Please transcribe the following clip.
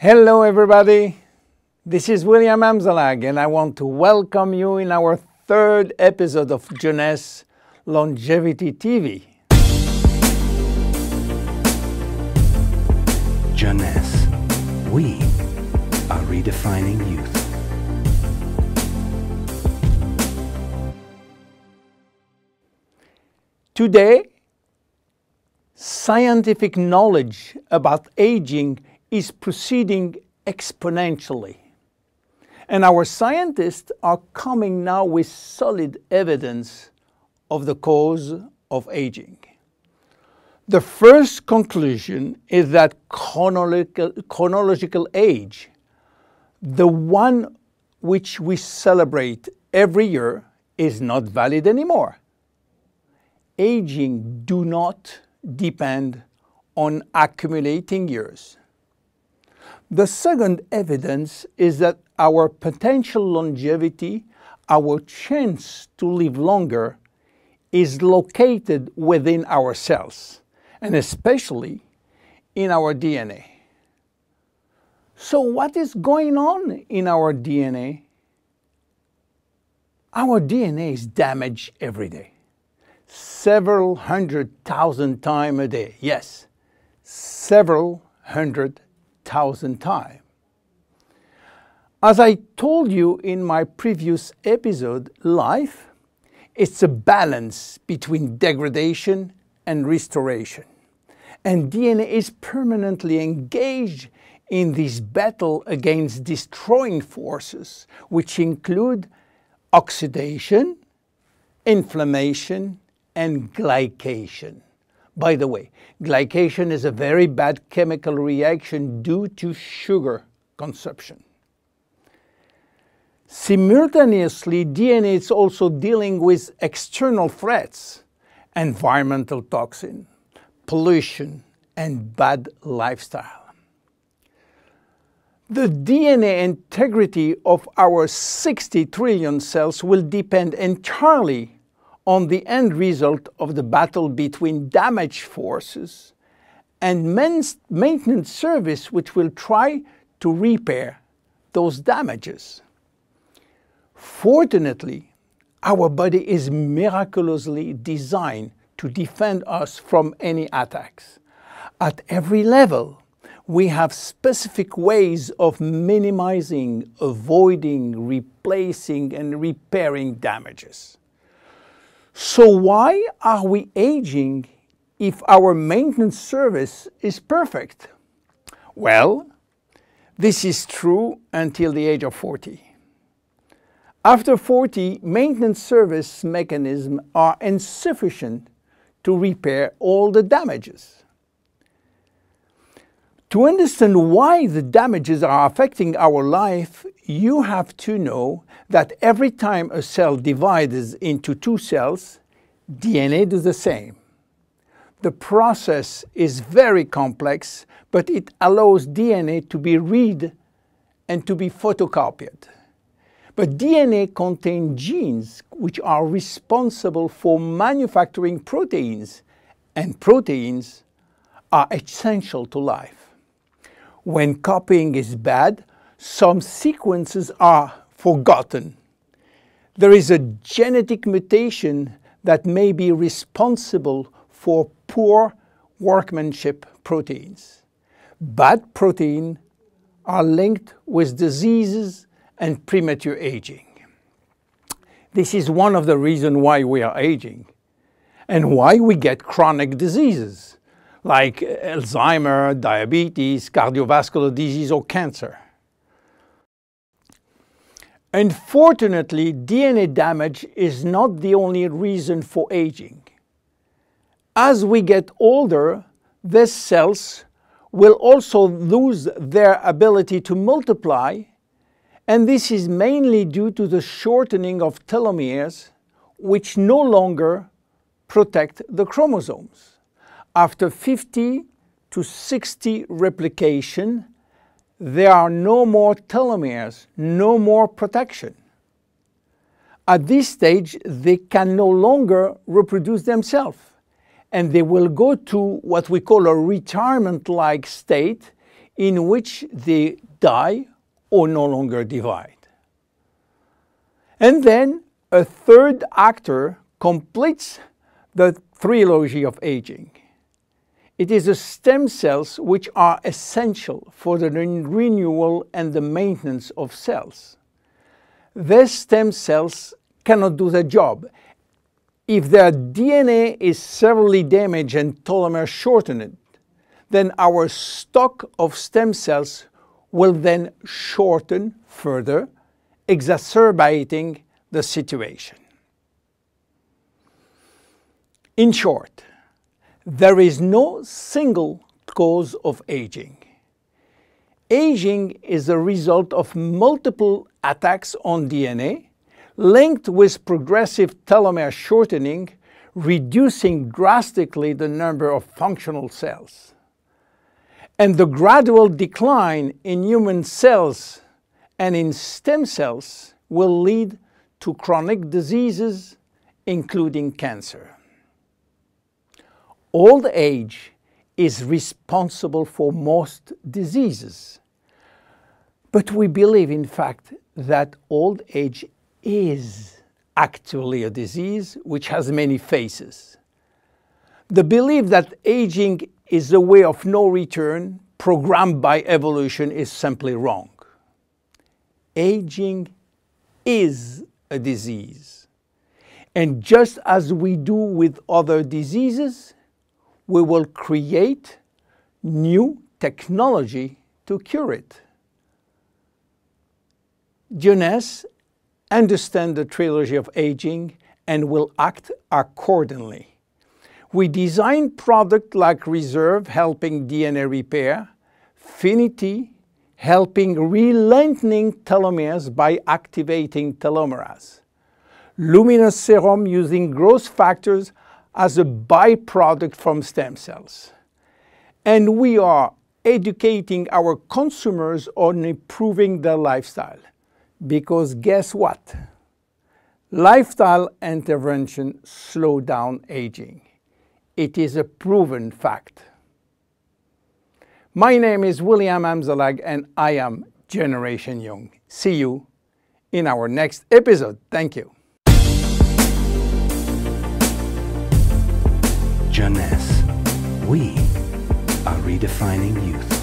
Hello everybody, this is William Amzalag and I want to welcome you in our third episode of Jeunesse Longevity TV. Jeunesse, we are redefining youth. Today, scientific knowledge about aging is proceeding exponentially. And our scientists are coming now with solid evidence of the cause of aging. The first conclusion is that chronological age, the one which we celebrate every year, is not valid anymore. Aging do not depend on accumulating years. The second evidence is that our potential longevity, our chance to live longer, is located within our cells, and especially in our DNA. So what is going on in our DNA? Our DNA is damaged every day. Several 100,000 times a day. Yes, several 100,000 times. As I told you in my previous episode, life is a balance between degradation and restoration. And DNA is permanently engaged in this battle against destroying forces, which include oxidation, inflammation, and glycation. By the way, glycation is a very bad chemical reaction due to sugar consumption. Simultaneously, DNA is also dealing with external threats, environmental toxin, pollution, and bad lifestyle. The DNA integrity of our 60 trillion cells will depend entirely on the end result of the battle between damage forces and maintenance service, which will try to repair those damages. Fortunately, our body is miraculously designed to defend us from any attacks. At every level, we have specific ways of minimizing, avoiding, replacing, and repairing damages. So why are we aging if our maintenance service is perfect? Well, this is true until the age of 40. After 40, maintenance service mechanisms are insufficient to repair all the damages. To understand why the damages are affecting our life, you have to know that every time a cell divides into two cells, DNA does the same. The process is very complex, but it allows DNA to be read and to be photocopied. But DNA contains genes which are responsible for manufacturing proteins, and proteins are essential to life. When copying is bad, some sequences are forgotten. There is a genetic mutation that may be responsible for poor workmanship proteins. Bad proteins are linked with diseases and premature aging. This is one of the reasons why we are aging and why we get chronic diseases like Alzheimer's, diabetes, cardiovascular disease, or cancer. Unfortunately, DNA damage is not the only reason for aging. As we get older, these cells will also lose their ability to multiply, and this is mainly due to the shortening of telomeres, which no longer protect the chromosomes. After 50 to 60 replication, there are no more telomeres, no more protection. At this stage, they can no longer reproduce themselves, and they will go to what we call a retirement-like state in which they die or no longer divide. And then a third actor completes the trilogy of aging. It is the stem cells which are essential for the renewal and the maintenance of cells. These stem cells cannot do the job. If their DNA is severely damaged and telomere shortened, then our stock of stem cells will then shorten further, exacerbating the situation. In short, there is no single cause of aging. Aging is a result of multiple attacks on DNA linked with progressive telomere shortening, reducing drastically the number of functional cells. And the gradual decline in human cells and in stem cells will lead to chronic diseases, including cancer. Old age is responsible for most diseases. But we believe, in fact, that old age is actually a disease which has many faces. The belief that aging is a way of no return programmed by evolution is simply wrong. Aging is a disease. And just as we do with other diseases, we will create new technology to cure it. Jeunesse understands the trilogy of aging and will act accordingly. We design products like Reserve, helping DNA repair, Finity, helping re-lengthening telomeres by activating telomerase, Luminous Serum using growth factors as a byproduct from stem cells. And we are educating our consumers on improving their lifestyle. Because guess what? Lifestyle intervention slow down aging. It is a proven fact. My name is William Amzalag and I am Generation Young. See you in our next episode. Thank you. Jeunesse. We are redefining youth.